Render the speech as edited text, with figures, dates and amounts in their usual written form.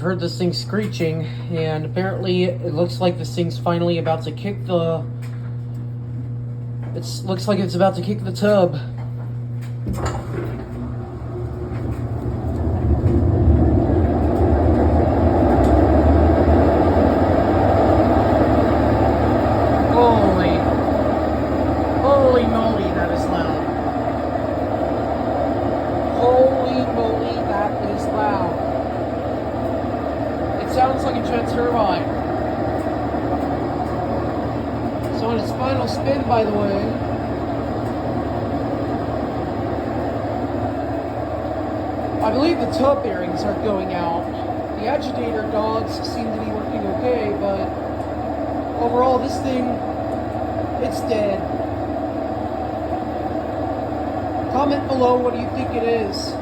heard this thing screeching, and apparently it looks like this thing's finally about to kick the... looks like it's about to kick the tub. Holy moly, that is loud. Holy moly, that is loud. It sounds like a jet turbine. So in its final spin, by the way, I believe the tub bearings are going out. The agitator dogs seem to be working okay, but overall this thing, it's dead. Comment below what do you think it is.